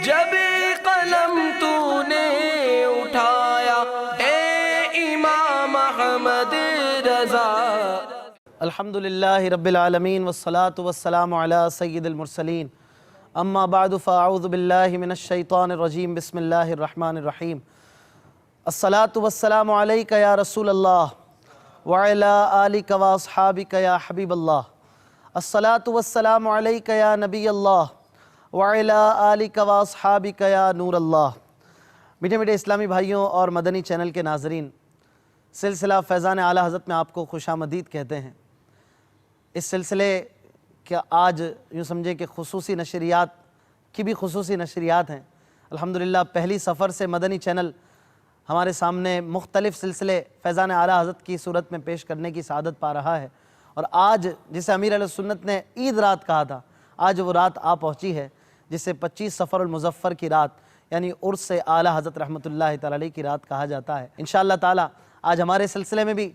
جب قلم تو نے اٹھایا اے امام احمد رضا۔ الحمدللہ رب العالمین والصلاة والسلام علی سید المرسلین، اما بعد فاعوذ باللہ من الشیطان الرجیم، بسم اللہ الرحمن الرحیم۔ الصلاة والسلام علیک یا رسول اللہ وعلی آلک واصحابک یا حبیب اللہ۔ الصلاة والسلام علیک یا نبی اللہ وعلی آلک واصحابک یا نور اللہ۔ میٹھے میٹھے اسلامی بھائیوں اور مدنی چینل کے ناظرین، سلسلہ فیضان اعلیٰ حضرت میں آپ کو خوش آمدید کہتے ہیں۔ اس سلسلے کہ آج یوں سمجھے کہ خصوصی نشریات کی بھی خصوصی نشریات ہیں۔ الحمدللہ پہلی سفر سے مدنی چینل ہمارے سامنے مختلف سلسلے فیضان اعلیٰ حضرت کی صورت میں پیش کرنے کی سعادت پا رہا ہے، اور آج جسے امیر علیہ سنت نے عید رات کہا تھا، آج وہ رات آ پہنچی ہے جسے 25 صفر المظفر کی رات یعنی عرس اعلیٰ حضرت رحمۃ اللہ تعالی علیہ کی رات کہا جاتا ہے۔ انشاءاللہ تعالی آج ہمارے سلسلے میں بھی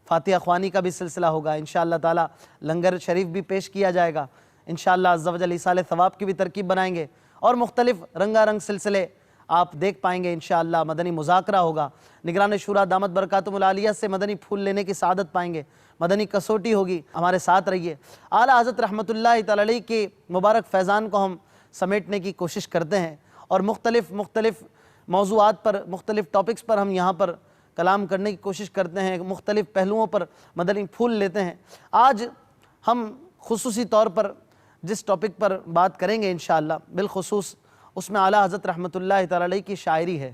فاتحہ خوانی کا بھی سلسلہ ہوگا، انشاءاللہ تعالی لنگر شریف بھی پیش کیا جائے گا، انشاءاللہ عز و جل ایصال ثواب کی بھی ترکیب بنائیں گے، اور مختلف رنگا رنگ سلسلے آپ دیکھ پائیں گے انشاءاللہ۔ مدنی مذاکرہ ہوگا، نگران شورا دامت برکاتہم العالیہ سے مدنی پھول لینے کی سعادت پائیں گے، مدنی کسوٹی ہوگی، ہمارے ساتھ رہیے۔ اعلیٰ حضرت رحمۃ اللہ تعالی علیہ کے مبارک فیضان کو ہم سمیٹنے کی کوشش کرتے ہیں، اور مختلف موضوعات پر، مختلف ٹاپکس پر ہم یہاں پر کلام کرنے کی کوشش کرتے ہیں، مختلف پہلوؤں پر مدنی پھول لیتے ہیں۔ آج ہم خصوصی طور پر جس ٹاپک پر بات کریں گے انشاءاللہ، بالخصوص اس میں اعلیٰ حضرت رحمۃ اللہ تعالی علیہ کی شاعری ہے۔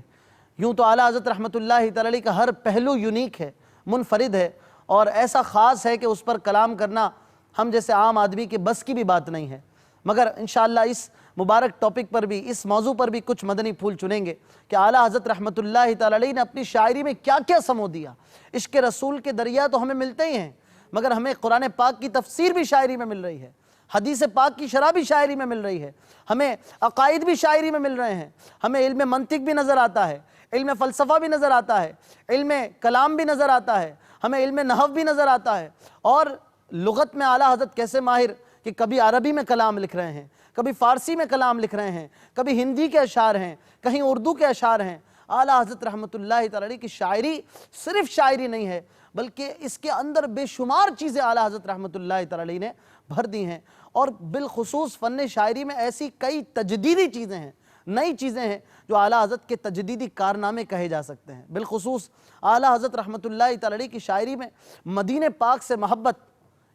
یوں تو اعلیٰ حضرت رحمۃ اللہ تعالی علیہ کا ہر پہلو یونیک ہے، منفرد ہے، اور ایسا خاص ہے کہ اس پر کلام کرنا ہم جیسے عام آدمی کے بس کی بھی بات نہیں ہے، مگر انشاءاللہ اس مبارک ٹاپک پر بھی، اس موضوع پر بھی کچھ مدنی پھول چنیں گے کہ اعلیٰ حضرت رحمۃ اللہ تعالی علیہ نے اپنی شاعری میں کیا کیا سمو دیا۔ عشق رسول کے دریا تو ہمیں ملتے ہی ہیں، مگر ہمیں قرآن پاک کی تفسیر بھی شاعری میں مل رہی ہے، حدیث پاک کی شرح بھی شاعری میں مل رہی ہے، ہمیں عقائد بھی شاعری میں مل رہے ہیں، ہمیں علم منطق بھی نظر آتا ہے، علم فلسفہ بھی نظر آتا ہے، علم کلام بھی نظر آتا ہے، ہمیں علم نحو بھی نظر آتا ہے، اور لغت میں اعلیٰ حضرت کیسے ماہر کہ کبھی عربی میں کلام لکھ رہے ہیں، کبھی فارسی میں کلام لکھ رہے ہیں، کبھی ہندی کے اشعار ہیں، کہیں اردو کے اشعار ہیں۔ اعلیٰ حضرت رحمۃ اللہ تعالی علیہ کی شاعری صرف شاعری نہیں ہے، بلکہ اس کے اندر بے شمار چیزیں اعلیٰ حضرت رحمۃ اللہ تعالی علیہ نے بھر دی ہیں، اور بالخصوص فن شاعری میں ایسی کئی تجدیدی چیزیں ہیں، نئی چیزیں ہیں جو اعلیٰ حضرت کے تجدیدی کارنامے کہے جا سکتے ہیں۔ بالخصوص اعلیٰ حضرت رحمۃ اللہ تعالی علیہ کی شاعری میں مدینہ پاک سے محبت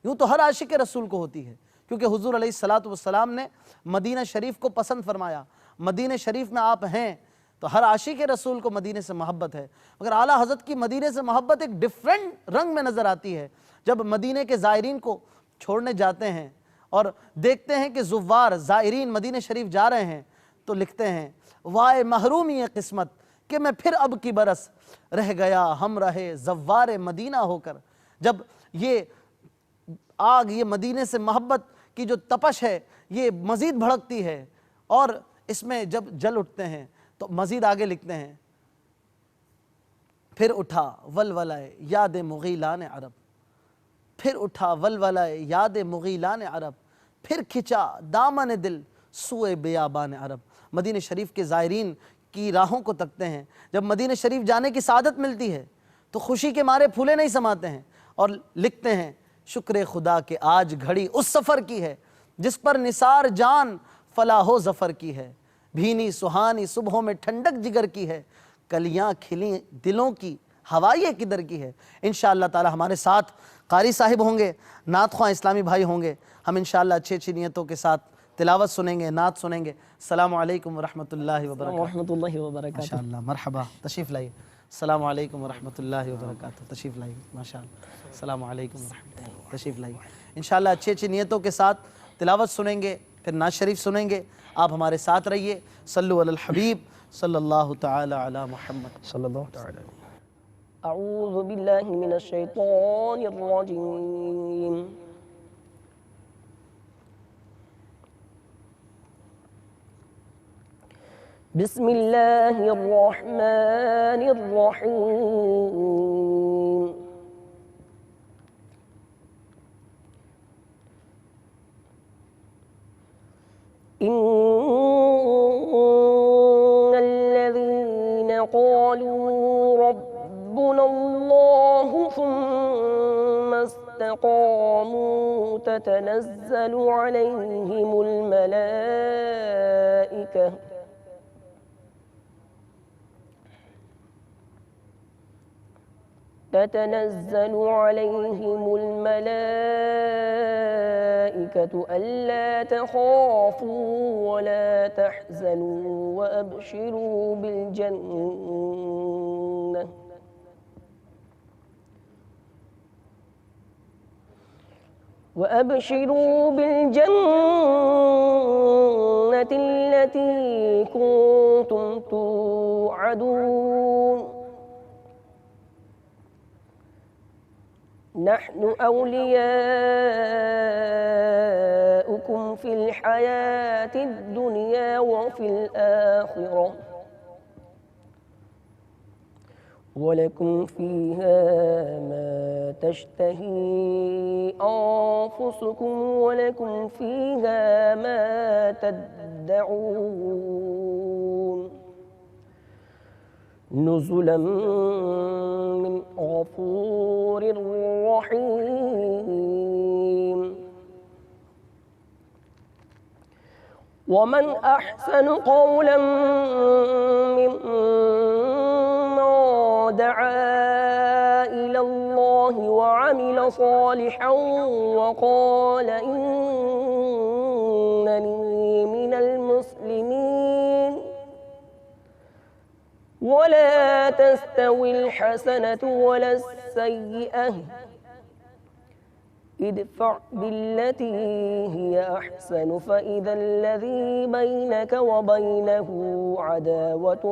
یوں تو ہر عاشق رسول کو ہوتی ہے، کیونکہ حضور علیہ السلام نے مدینہ شریف کو پسند فرمایا، مدینہ شریف میں آپ ہیں تو ہر عاشق رسول کو مدینہ سے محبت ہے، مگر اعلیٰ حضرت کی مدینہ سے محبت ایک ڈیفرنٹ رنگ میں نظر آتی ہے جب مدینہ کے زائرین کو چھوڑنے جاتے ہیں اور دیکھتے ہیں کہ زوار زائرین مدینہ شریف جا رہے ہیں، تو لکھتے ہیں وائے محرومی قسمت کہ میں پھر اب کی برس رہ گیا ہم رہے زوار مدینہ ہو کر۔ جب یہ آگ، یہ مدینہ سے محبت کی جو تپش ہے یہ مزید بھڑکتی ہے، اور اس میں جب جل اٹھتے ہیں تو مزید آگے لکھتے ہیں پھر اٹھا ولولہ یاد مغیلان عرب، پھر اٹھا ولولہ یاد مغیلان عرب، پھر کھچا دامن دل سوئے بیابان عرب۔ مدینہ شریف کے زائرین کی راہوں کو تکتے ہیں، جب مدینہ شریف جانے کی سعادت ملتی ہے تو خوشی کے مارے پھولے نہیں سماتے ہیں، اور لکھتے ہیں شکر خدا کہ آج گھڑی اس سفر کی ہے جس پر نثار جان فلاح و ظفر کی ہے، بھینی سہانی صبحوں میں ٹھنڈک جگر کی ہے، کلیاں کھلی دلوں کی ہوائیں کدھر کی ہے۔ انشاءاللہ تعالی ہمارے ساتھ قاری صاحب ہوں گے، نعت خواں اسلامی بھائی ہوں گے، ہم انشاءاللہ اچھی اچھی نیتوں کے ساتھ تلاوت سنیں گے، نعت سنیں گے۔ السلام علیکم ورحمۃ اللہ وبرکاتہ۔ ورحمۃ اللہ وبرکاتہ۔ ماشاءاللہ، مرحبا، تشریف لائیے۔ السلام علیکم ورحمۃ اللہ وبرکاتہ، تشریف لائیے۔ ماشاءاللہ، السلام علیکم ورحمۃ اللہ، تشریف لائیے۔ انشاءاللہ اچھی اچھی نیتوں کے ساتھ تلاوت سنیں گے، پھر نعت شریف سنیں گے، آپ ہمارے ساتھ رہیے۔ صلو علی الحبیب صلی اللہ تعالی علی محمد صلی اللہ تعالی۔ اعوذ باللہ من الشیطان الرجیم۔ بسم اللہ الرحمن الرحیم۔ قالوا ربنا الله ثم استقاموا تتنزل عليهم الملائكة ألا تخافوا ولا تحزنوا وأبشروا بالجنة التي كنتم توعدون نحن أولياؤكم في الحياة الدنيا وفي الآخرة ولكم فيها ما تشتهي أنفسكم ولكم فيها ما تدعون نزلا من غفور رحيم ومن أحسن قولا ممن دعا إلى الله وعمل صالحا وقال إنني من المسلمين ولا تستوي الحسنة ولا السيئة ادفع بالتي هي أحسن فإذا الذي بينك وبينه عداوة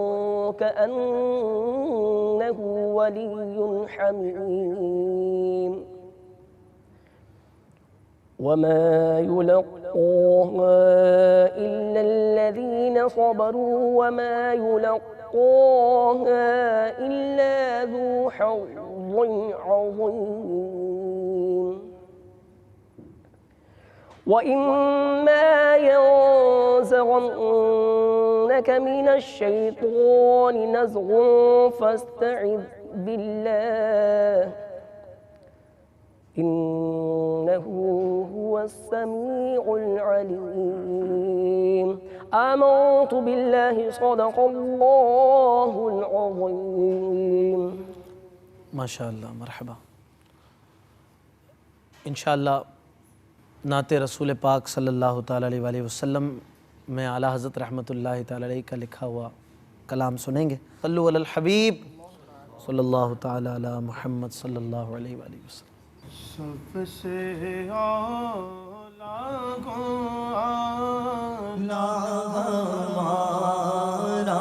كأنه ولي حميم وما يلقاها إلا الذين صبروا وما يلقاها إلا ذو حظ عظيم وإما ينزغنك من الشيطان نزغ فاستعذ بالله إنه هو السميع العليم آمنت بالله صدق الله العظيم ماشاءاللہ مرحبا. انشاءاللہ نعت رسول پاک صلی اللہ تعالیٰ علیہ وآلہ وسلم میں اعلیٰ حضرت رحمۃ اللہ تعالیٰ علیہ کا لکھا ہوا کلام سنیں گے. صلو علی الحبیب صلی اللہ تعالیٰ علی محمد صلی اللہ علیہ وآلہ وسلم. سب سے اعلیٰ ہمارا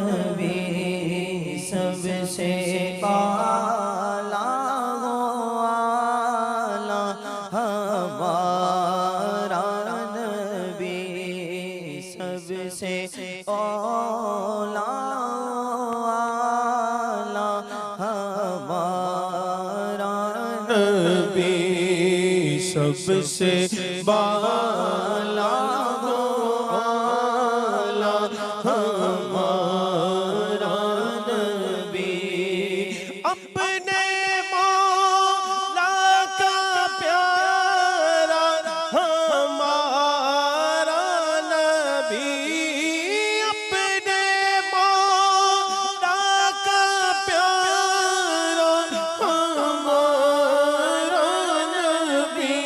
نبی سب سے سب سے بالا ہو اعلیٰ ہمارا نبی اپنے مولا کا پیارا ہمارا نبی اپنے مولا کا پیارا ہمارا نبی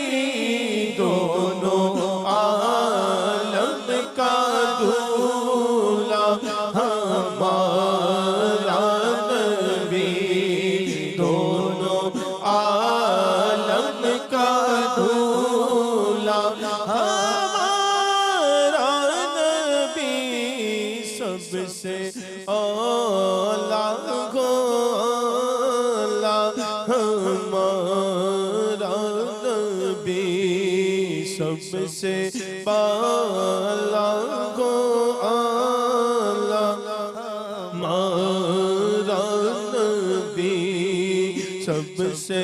دونوں عالم کا دولہ ہمارا نبی دونوں عالم کا دولہ ہمارا نبی سب سے اعلیٰ ہمارا نبی سب سے بالا کو اعلیٰ ہمارا نبی سب سے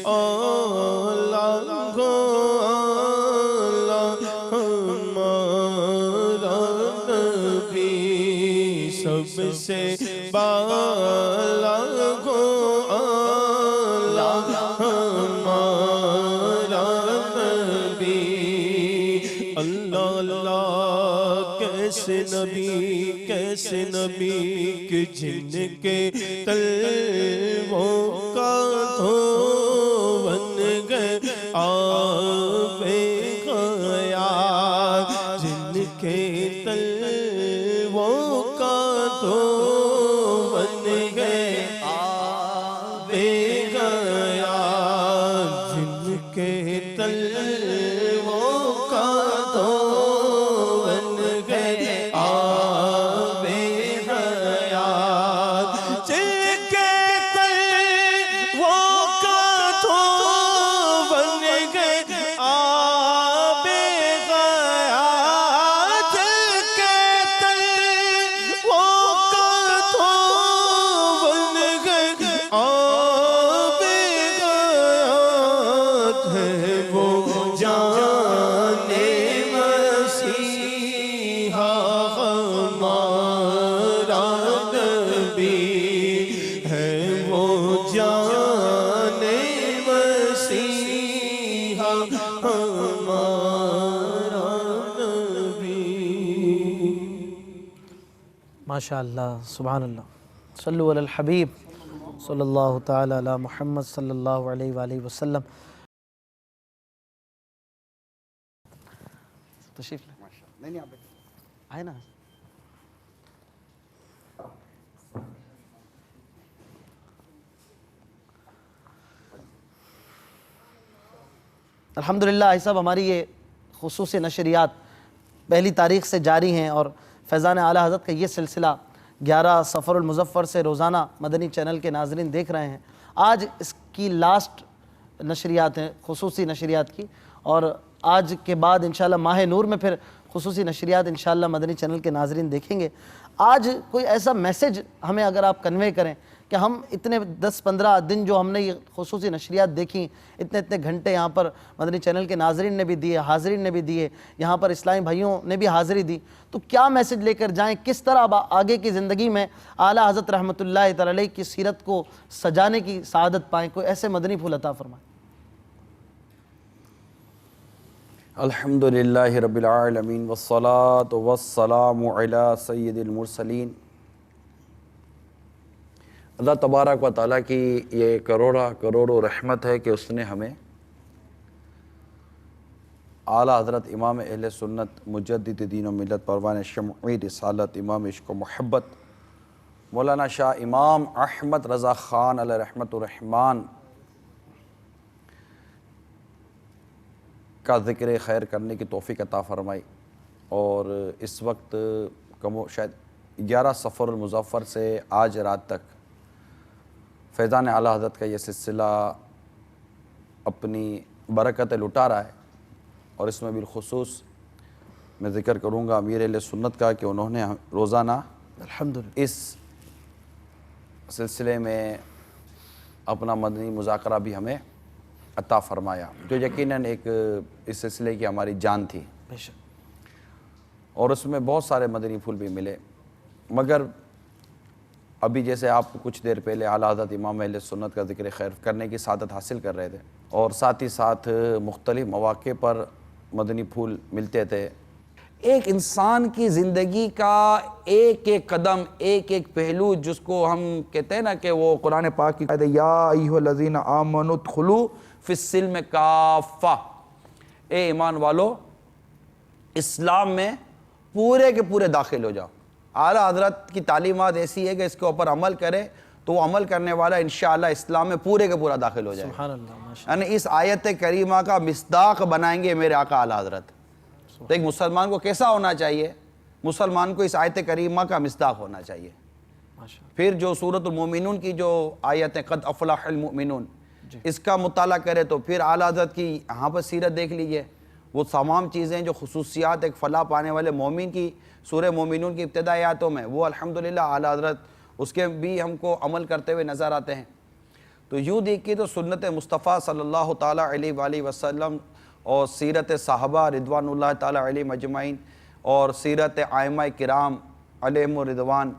اعلیٰ کو اعلیٰ ہمارا نبی سب سب سے بالا ہو اعلیٰ ہمارا نبی اللہ اللہ کیسے نبی کہ جن کے تلووں کا دھون گئے آب حیات جن کے تلووں کا دھون گئے آب حیات جن کے تلووں کا دھون گئے آب حیات جن کے تلووں کا دھون گئے آب حیات جن کے تلووں کا دھون گئے آب حیات ہے وہ جان مسیحا ہمارا نبی ہے وہ جان مسیحا ہمارا نبی ماشاءاللہ سبحان اللہ صلو علی الحبیب صلی اللہ تعالی علی محمد صلی اللہ علیہ وآلہ وسلم. تشریف لیں. نہیں آپ آئے نا. الحمدللہ آئی صاحب ہماری یہ خصوصی نشریات پہلی تاریخ سے جاری ہیں اور فیضان اعلیٰ حضرت کا یہ سلسلہ 11 صفر المظفر سے روزانہ مدنی چینل کے ناظرین دیکھ رہے ہیں. آج اس کی لاسٹ نشریات ہیں خصوصی نشریات کی اور آج کے بعد انشاءاللہ ماہ نور میں پھر خصوصی نشریات انشاءاللہ مدنی چینل کے ناظرین دیکھیں گے. آج کوئی ایسا میسیج ہمیں اگر آپ کنوے کریں کہ ہم اتنے 10-15 دن جو ہم نے یہ خصوصی نشریات دیکھیں اتنے گھنٹے یہاں پر مدنی چینل کے ناظرین نے بھی دیے حاضرین نے بھی دیے یہاں پر اسلامی بھائیوں نے بھی حاضری دی تو کیا میسیج لے کر جائیں کس طرح آگے کی زندگی میں اعلیٰ حضرت رحمۃ اللہ تعالی علیہ کی سیرت کو سجانے کی سعادت پائیں کوئی ایسے مدنی پھول عطا فرمائیں. الحمدللہ رب العالمین والصلاة والسلام علی سید المرسلین. اللہ تبارک و تعالیٰ کی یہ کروڑوں رحمت ہے کہ اس نے ہمیں اعلیٰ حضرت امام اہل سنت مجدد دین و ملت پروان شمعی رسالت امام عشق و محبت مولانا شاہ امام احمد رضا خان علیہ رحمت الرحمن کا ذکر خیر کرنے کی توفیق عطا فرمائی. اور اس وقت شاید 11 صفر المظفر سے آج رات تک فیضان اعلیٰ حضرت کا یہ سلسلہ اپنی برکت لٹا رہا ہے اور اس میں بالخصوص میں ذکر کروں گا امیر اہل سنت کا کہ انہوں نے روزانہ الحمدللہ اس سلسلے میں اپنا مدنی مذاکرہ بھی ہمیں عطا فرمایا جو یقیناً ایک اس سلسلے کی ہماری جان تھی بے شک. اور اس میں بہت سارے مدنی پھول بھی ملے مگر ابھی جیسے آپ کچھ دیر پہلے اعلیٰ حضرت امام اہل سنت کا ذکر خیر کرنے کی سعادت حاصل کر رہے تھے اور ساتھ ہی ساتھ مختلف مواقع پر مدنی پھول ملتے تھے. ایک انسان کی زندگی کا ایک ایک قدم ایک ایک پہلو جس کو ہم کہتے ہیں نا کہ وہ قرآن پاک کی آیت یا ایھا الذین آمنوا ادخلوا فی السلم کافہ، اے ایمان والو اسلام میں پورے کے پورے داخل ہو جاؤ. اعلیٰ حضرت کی تعلیمات ایسی ہے کہ اس کے اوپر عمل کرے تو وہ عمل کرنے والا انشاءاللہ اسلام میں پورے کے پورا داخل ہو جائے. سبحان اللہ ماشاءاللہ. یعنی اس آیت کریمہ کا مصداق بنائیں گے میرے آقا اعلیٰ حضرت. تو ایک مسلمان کو کیسا ہونا چاہیے؟ مسلمان کو اس آیت کریمہ کا مصداق ہونا چاہیے. پھر جو سورۃ المومنون کی جو آیت ہے قد افلح المؤمنون اس کا مطالعہ کرے تو پھر اعلیٰ حضرت کی یہاں پر سیرت دیکھ لیجئے. وہ تمام چیزیں جو خصوصیات ایک فلاح پانے والے مومن کی سورہ مومنون کی ابتدائی آیاتوں میں وہ الحمدللہ اعلیٰ حضرت اس کے بھی ہم کو عمل کرتے ہوئے نظر آتے ہیں. تو یوں دیکھیے تو سنت مصطفیٰ صلی اللہ تعالیٰ علیہ وآلہ وسلم اور سیرت صحابہ رضوان اللہ تعالیٰ علیہ مجمعین اور سیرت ائمہ کرام علیہم الرضوان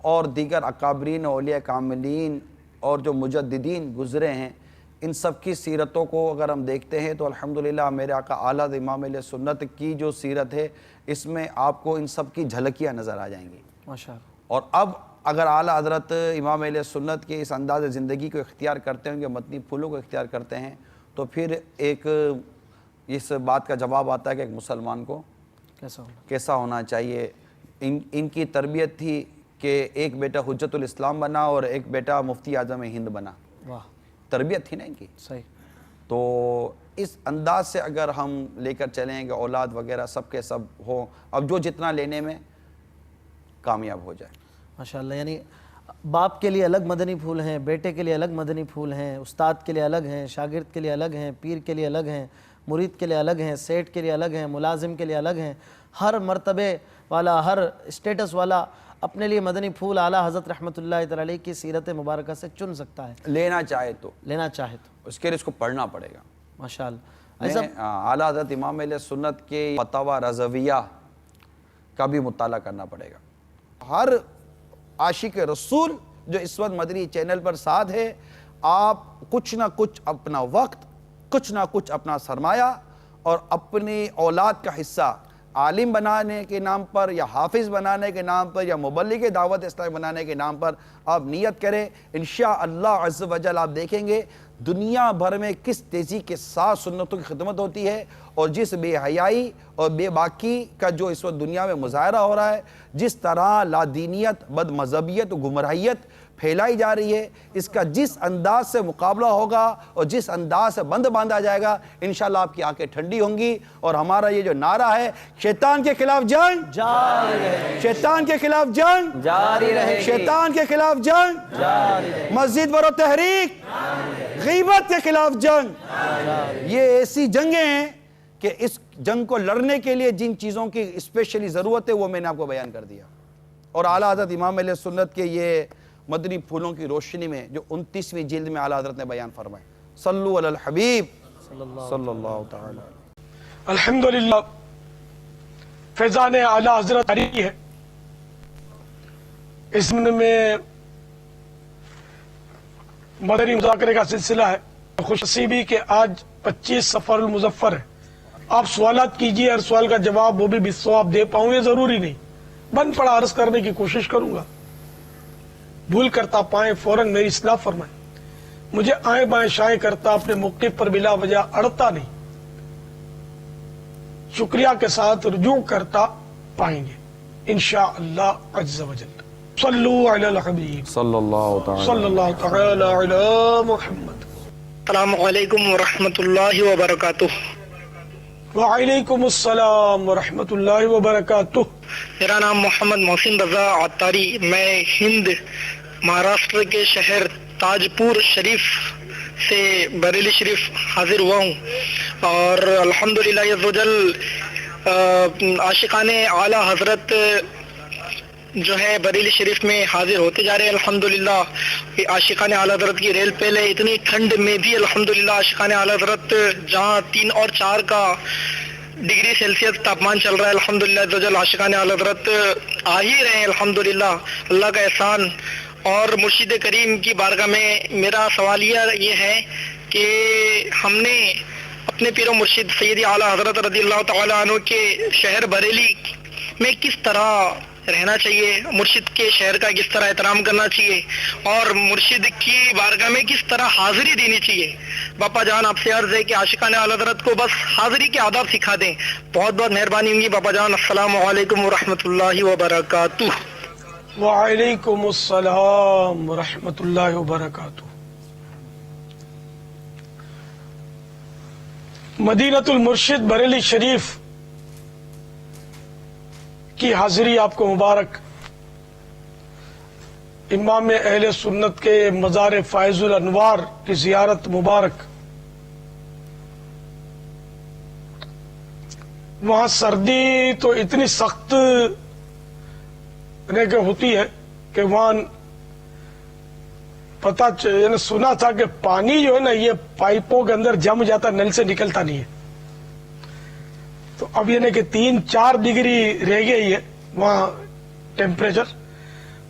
اور دیگر اکابرین اولیاء کاملین اور جو مجددین گزرے ہیں، ان سب کی سیرتوں کو اگر ہم دیکھتے ہیں تو الحمدللہ میرے آقا اعلیٰ حضرت امام اہل سنت کی جو سیرت ہے اس میں آپ کو ان سب کی جھلکیاں نظر آ جائیں گی ماشاءاللہ۔ اور اب اگر اعلیٰ حضرت امام اہل سنت کے اس انداز زندگی کو اختیار کرتے ہیں، ان کے مدنی پھولوں کو اختیار کرتے ہیں، تو پھر ایک اس بات کا جواب آتا ہے کہ ایک مسلمان کو کیسا ہونا چاہیے۔ ان کی تربیت تھی کہ ایک بیٹا حجت الاسلام بنا اور ایک بیٹا مفتی اعظم ہند بنا، واہ، تربیت تھی نا ان کی۔ صحیح۔ تو اس انداز سے اگر ہم لے کر چلیں کہ اولاد وغیرہ سب کے سب ہو، اب جو جتنا لینے میں کامیاب ہو جائے۔ ماشاءاللہ، یعنی باپ کے لیے الگ مدنی پھول ہیں، بیٹے کے لیے الگ مدنی پھول ہیں، استاد کے لیے الگ ہیں، شاگرد کے لیے الگ ہیں، پیر کے لیے الگ ہیں، مرید کے لیے الگ ہیں، سیٹ کے لیے الگ ہیں، ملازم کے لیے الگ ہیں۔ ہر مرتبے والا، ہر اسٹیٹس والا اپنے لیے مدنی پھول اعلیٰ حضرت رحمۃ اللہ تعالی علیہ کی سیرت مبارکہ سے چن سکتا ہے، لینا چاہے تو اس کے لیے اس کو پڑھنا پڑے گا۔ ماشاءاللہ۔ اعلیٰ حضرت امام اہل سنت کے فتاوی رضویہ کا بھی مطالعہ کرنا پڑے گا۔ ہر عاشق رسول جو اس وقت مدنی چینل پر ساتھ ہے، آپ کچھ نہ کچھ اپنا وقت، کچھ نہ کچھ اپنا سرمایہ اور اپنی اولاد کا حصہ عالم بنانے کے نام پر یا حافظ بنانے کے نام پر یا مبلغ دعوت اسلامی بنانے کے نام پر آپ نیت کریں۔ انشاءاللہ عز و جل آپ دیکھیں گے دنیا بھر میں کس تیزی کے ساتھ سنتوں کی خدمت ہوتی ہے، اور جس بے حیائی اور بے باکی کا جو اس وقت دنیا میں مظاہرہ ہو رہا ہے، جس طرح لادینیت، بد مذہبیت و گمراہیت پھیلائی جا رہی ہے، اس کا جس انداز سے مقابلہ ہوگا اور جس انداز سے بند باندھا جائے گا، انشاءاللہ آپ کی آنکھیں ٹھنڈی ہوں گی۔ اور ہمارا یہ جو نعرہ ہے، شیطان کے خلاف جنگ جاری رہے، شیطان کے خلاف جنگ جاری رہے، شیطان کے خلاف جنگ جاری رہے، مسجد برو تحریک، غیبت کے خلاف جنگ۔ یہ ایسی جنگیں ہیں کہ اس جنگ کو لڑنے کے لیے جن چیزوں کی اسپیشلی ضرورت ہے وہ میں نے آپ کو بیان کر دیا۔ اور اعلیٰ حضرت امام اہل سنت کے یہ مدنی پھولوں کی روشنی میں جو 29ویں جلد میں اعلیٰ حضرت نے بیان فرمائے، صلو علی الحبیب صلی اللہ تعالی۔ الحمدللہ، فیضان اعلیٰ حضرت جاری ہے۔ اس میں مدنی مذاکرے کا سلسلہ ہے۔ خوش نصیبی کہ آج 25 سفر المظفر ہے۔ آپ سوالات کیجئے، ہر سوال کا جواب وہ بھی بالصواب دے پاؤں یہ ضروری نہیں، بند پڑا عرض کرنے کی کوشش کروں گا۔ بھول کرتا پائیں فوراً میری اصلاح فرمائیں، مجھے آئیں بائیں شائیں کرتا اپنے موقف پر بلا وجہ اڑتا نہیں، شکریہ کے ساتھ رجوع کرتا پائیں گے انشاءاللہ عز و جل۔ صلو علی الحبیب صلی اللہ تعالی علی محمد۔ السلام علیکم ورحمۃ اللہ وبرکاتہ۔ وعلیکم السلام ورحمۃ اللہ وبرکاتہ۔ میرا نام محمد محسن رضا عطاری، میں ہند مہاراشٹر کے شہر تاج پور شریف سے بریلی شریف حاضر ہوا ہوں، اور الحمدللہ عز و جل عاشقان اعلیٰ حضرت جو ہے بریلی شریف میں حاضر ہوتے جا رہے ہیں۔ الحمدللہ عاشقان اعلیٰ حضرت کی ریل پہلے اتنی ٹھنڈ میں بھی الحمدللہ عاشقان اعلیٰ حضرت جہاں 3 اور 4 کا ڈگری سیلسیس تاپمان چل رہا ہے، الحمدللہ عاشقان اعلیٰ حضرت آ ہی رہے ہیں الحمدللہ، اللہ کا احسان۔ اور مرشد کریم کی بارگاہ میں میرا سوال یہ ہے کہ ہم نے اپنے پیر و مرشد سیدی اعلیٰ حضرت رضی اللہ تعالیٰ عنہ کے شہر بریلی میں کس طرح رہنا چاہیے، مرشد کے شہر کا کس طرح احترام کرنا چاہیے، اور مرشد کی بارگاہ میں کس طرح حاضری دینی چاہیے۔ باپا جان آپ سے عرض ہے کہ عاشقان اعلیٰ حضرت کو بس حاضری کے آداب سکھا دیں، بہت بہت مہربانی ہوگی باپا جان۔ السلام علیکم ورحمۃ اللہ وبرکاتہ۔ وعلیکم السلام ورحمۃ اللہ وبرکاتہ۔ مدینۃ المرشد بریلی شریف کی حاضری آپ کو مبارک۔ امام اہل سنت کے مزار فائز الانوار کی زیارت مبارک۔ وہاں سردی تو اتنی سخت ہوتی ہے کہ وہاں یعنی سنا تھا کہ پانی جو ہے نا یہ پائپوں کے اندر جم جاتا، نل سے نکلتا نہیں ہے۔ تو اب یعنی کہ 3-4 ڈگری رہ گئی ہے وہاں ٹیمپریچر،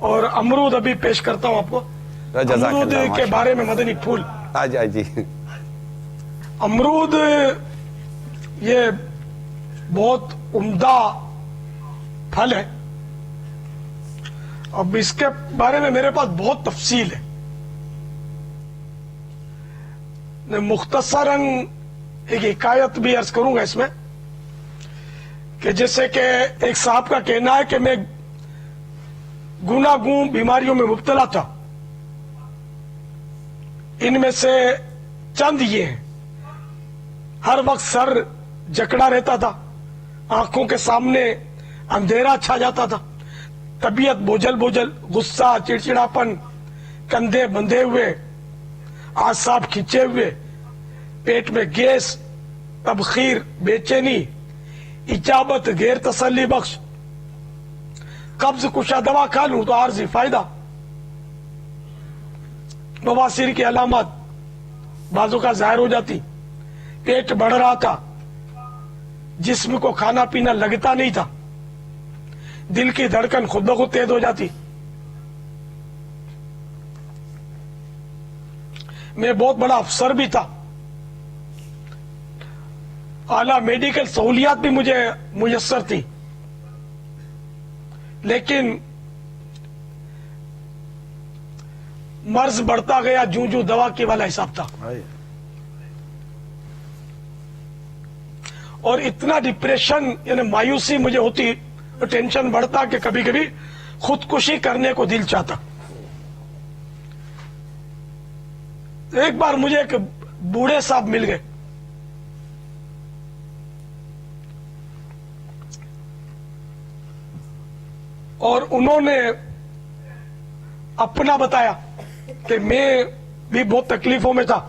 اور امرود ابھی پیش کرتا ہوں آپ کو. جزاک امرود اللہ، کے ماشاء بارے میں مدنی پھول. آج جی. امرود یہ بہت عمدہ پھل ہے. اب اس کے بارے میں میرے پاس بہت تفصیل ہے. میں مختصراً ایک حکایت بھی عرض کروں گا اس میں کہ جیسے کہ ایک صاحب کا کہنا ہے کہ میں گناگوں بیماریوں میں مبتلا تھا. ان میں سے چند یہ ہیں. ہر وقت سر جکڑا رہتا تھا, آنکھوں کے سامنے اندھیرا چھا جاتا تھا, طبیعت بوجھل بوجھل, غصہ, چڑچڑاپن, کندھے بندھے ہوئے, اعصاب کھینچے ہوئے, پیٹ میں گیس, تبخیر, بے چینی, اجابت غیر تسلی بخش, قبض کشا دوا کھا لوں تو عارضی فائدہ, بواسیر کی علامات بازو کا ظاہر ہو جاتی, پیٹ بڑھ رہا تھا, جسم کو کھانا پینا لگتا نہیں تھا, دل کی دھڑکن خود بخود تیز ہو جاتی. میں بہت بڑا افسر بھی تھا, اعلیٰ میڈیکل سہولیات بھی مجھے میسر تھی, لیکن مرض بڑھتا گیا جوں جوں دوا کی والا حساب تھا. اور اتنا ڈپریشن یعنی مایوسی مجھے ہوتی, ٹینشن بڑھتا کہ کبھی کبھی خودکشی کرنے کو دل چاہتا. ایک بار مجھے ایک بوڑھے صاحب مل گئے, اور انہوں نے اپنا بتایا کہ میں بھی بہت تکلیفوں میں تھا,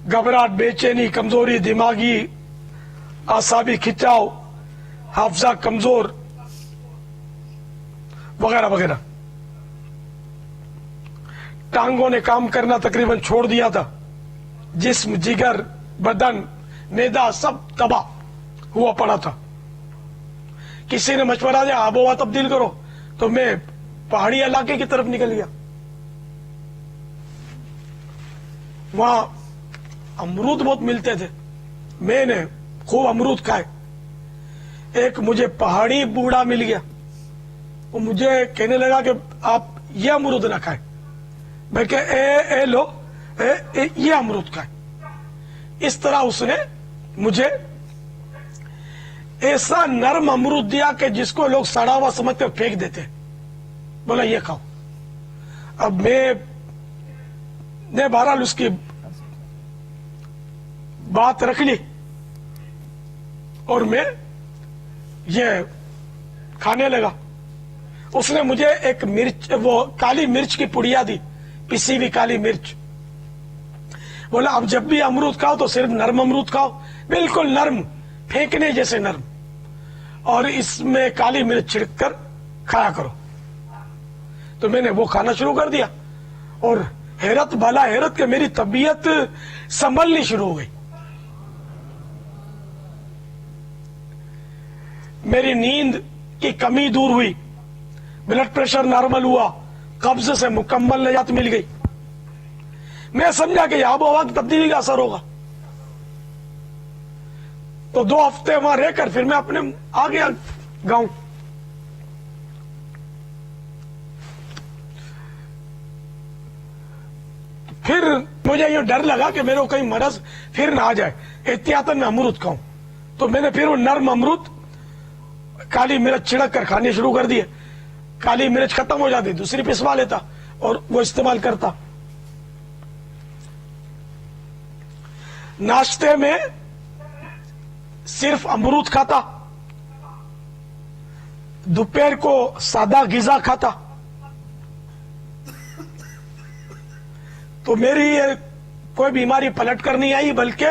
گھبراہٹ, بے چینی, کمزوری, دماغی اعصابی کھچاؤ, حافظہ کمزور وغیرہ وغیرہ. ٹانگوں نے کام کرنا تقریباً چھوڑ دیا تھا, جسم, جگر, بدن, معدہ سب تباہ ہوا پڑا تھا. کسی نے مشورہ دیا آب و ہوا تبدیل کرو, تو میں پہاڑی علاقے کی طرف نکل گیا. وہاں امرود بہت ملتے تھے, میں نے خوب امرود کھائے. ایک مجھے پہاڑی بوڑھا مل گیا, وہ مجھے کہنے لگا کہ آپ یہ امرود نہ کھائیں. میں کہ اے لو, یہ امرود کھائیں. اس طرح اس نے مجھے ایسا نرم امرود دیا کہ جس کو لوگ سڑا ہوا سمجھ کر پھینک دیتے, بولا یہ کھاؤ. اب میں نے بہرحال اس کی بات رکھ لی, اور میں یہ کھانے لگا. اس نے مجھے ایک مرچ, وہ کالی مرچ کی پڑیا دی, پسی ہوئی کالی مرچ. بولا اب جب بھی امرود کھاؤ تو صرف نرم امرود کھاؤ, بالکل نرم, پھینکنے جیسے نرم, اور اس میں کالی مرچ چھڑک کر کھایا کرو. تو میں نے وہ کھانا شروع کر دیا, اور حیرت بالا حیرت کہ میری طبیعت سنبھلنی شروع ہو گئی. میری نیند کی کمی دور ہوئی, بلڈ پریشر نارمل ہوا, قبض سے مکمل نجات مل گئی. میں سمجھا کہ یہ آب و ہوا کی تبدیلی کا اثر ہوگا. تو 2 ہفتے وہاں رہ کر پھر میں اپنے آ گیا گاؤں. پھر مجھے یہ ڈر لگا کہ میرے کو کہیں مرض پھر نہ آ جائے, احتیاطاً میں امرود کھاؤں. تو میں نے پھر وہ نرم امرود کالی مرچ چھڑک کر کھانے شروع کر دیے. کالی مرچ ختم ہو جاتی, دوسری پسوا لیتا اور وہ استعمال کرتا. ناشتے میں صرف امرود کھاتا, دوپہر کو سادہ غذا کھاتا. تو میری یہ کوئی بیماری پلٹ کر نہیں آئی, بلکہ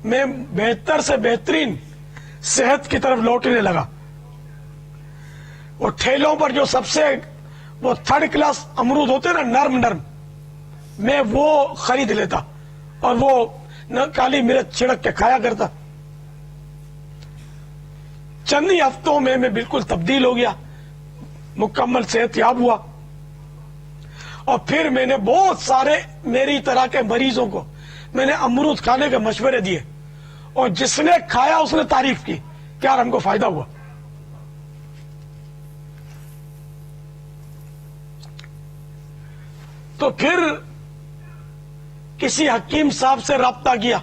میں بہتر سے بہترین صحت کی طرف لوٹنے لگا. وہ ٹھیلوں پر جو سب سے وہ 3rd کلاس امرود ہوتے نا, نرم نرم, میں وہ خرید لیتا اور وہ کالی مرچ چھڑک کے کھایا کرتا. چند ہی ہفتوں میں بالکل تبدیل ہو گیا، مکمل صحت یاب ہوا. اور پھر میں نے بہت سارے میری طرح کے مریضوں کو میں نے امرود کھانے کے مشورے دیے، اور جس نے کھایا اس نے تعریف کی کہ یار ہم کو فائدہ ہوا. تو پھر کسی حکیم صاحب سے رابطہ کیا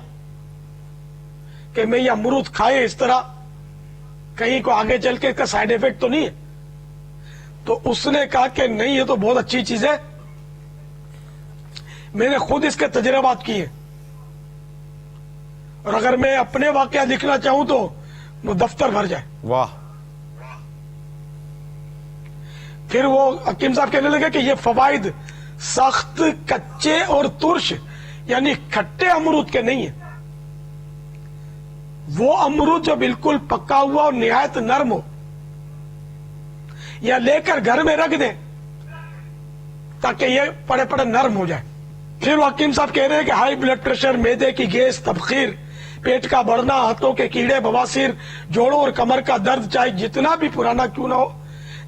کہ میں یہ امرود کھائے اس طرح کہیں کو آگے چل کے اس کا سائیڈ ایفیکٹ تو نہیں ہے. تو اس نے کہا کہ نہیں، یہ تو بہت اچھی چیز ہے، میں نے خود اس کے تجربات کیے، اور اگر میں اپنے واقعہ لکھنا چاہوں تو وہ دفتر بھر جائے. واہ. پھر وہ حکیم صاحب کہنے لگے کہ یہ فوائد سخت، کچے اور ترش یعنی کھٹے امرود کے نہیں ہیں. وہ امرود جو بالکل پکا ہوا اور نہایت نرم ہو، یا لے کر گھر میں رکھ دیں تاکہ یہ پڑے پڑے نرم ہو جائے. پھر وہ حکیم صاحب کہہ رہے ہیں کہ ہائی بلڈ پریشر، معدے کی گیس، تبخیر، پیٹ کا بڑھنا، ہاتھوں کے کیڑے، بواسیر، جوڑوں اور کمر کا درد چاہے جتنا بھی پرانا کیوں نہ ہو،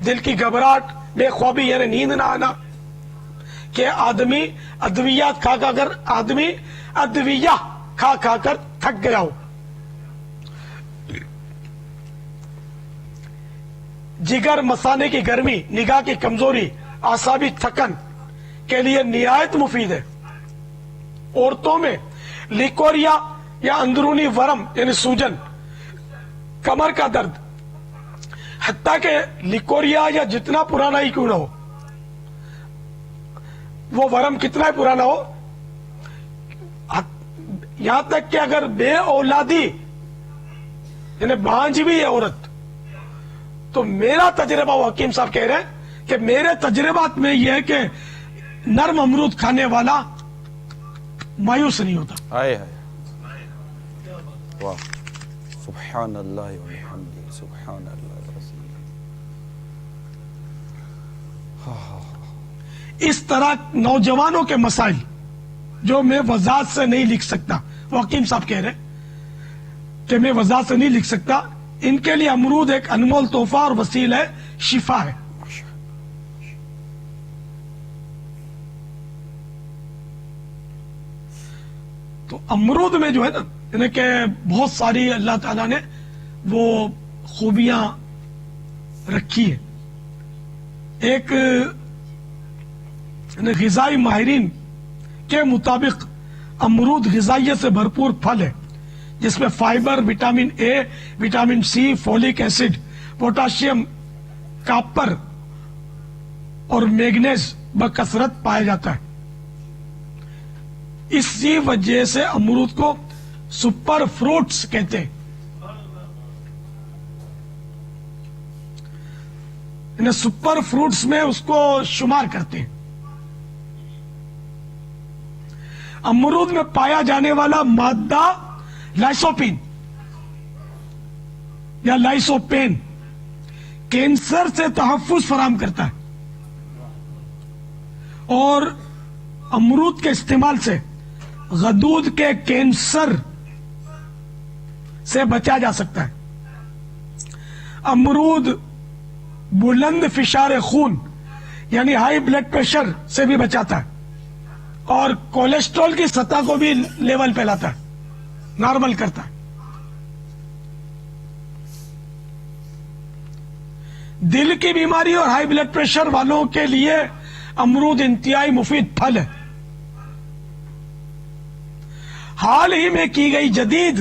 دل کی گھبراہٹ، بے خوابی یعنی نیند نہ آنا، کہ آدمی ادویات کھا کر تھک گیا ہو، جگر مثانے کی گرمی، نگاہ کی کمزوری، اعصابی تھکن کے لیے نہایت مفید ہے. عورتوں میں لیکوریا یا اندرونی ورم یعنی سوجن، کمر کا درد، حتیٰ کہ لیکوریا یا جتنا پرانا ہی کیوں نہ ہو، وہ ورم کتنا ہی پرانا ہو، یہاں تک کہ اگر بے اولادی یعنی بانجھ بھی ہے عورت، تو میرا تجربہ، وہ حکیم صاحب کہہ رہے ہیں کہ میرے تجربات میں یہ ہے کہ نرم امرود کھانے والا مایوس نہیں ہوتا. آئے آئے. واہ. سبحان اللہ و بحمدہ، سبحان اللہ و رسول. اس طرح نوجوانوں کے مسائل جو میں وضاحت سے نہیں لکھ سکتا، وہ حکیم صاحب کہہ رہے کہ میں وضاحت سے نہیں لکھ سکتا، ان کے لیے امرود ایک انمول تحفہ اور وسیلہ شفا ہے. تو امرود میں جو ہے نا، یعنی کہ بہت ساری اللہ تعالیٰ نے وہ خوبیاں رکھی ہیں. ایک یعنی غذائی ماہرین کے مطابق امرود غذائیت سے بھرپور پھل ہے، جس میں fibre, vitamin A, vitamin C, folic acid, potassium, copper اور میگنیز بکثرت پایا جاتا ہے. اسی وجہ سے امرود کو سپر فروٹس کہتے ہیں. انہیں سپر فروٹس میں اس کو شمار کرتے ہیں. امرود میں پایا جانے والا مادہ لائسوپین یا لائسوپین کینسر سے تحفظ فراہم کرتا ہے، اور امرود کے استعمال سے غدود کے کینسر سے بچا جا سکتا ہے. امرود بلند فشار خون یعنی ہائی بلڈ پریشر سے بھی بچاتا ہے، اور کولیسٹرول کی سطح کو بھی لیول پہ لاتا ہے، نارمل کرتا ہے. دل کی بیماری اور ہائی بلڈ پریشر والوں کے لیے امرود انتہائی مفید پھل ہے. حال ہی میں کی گئی جدید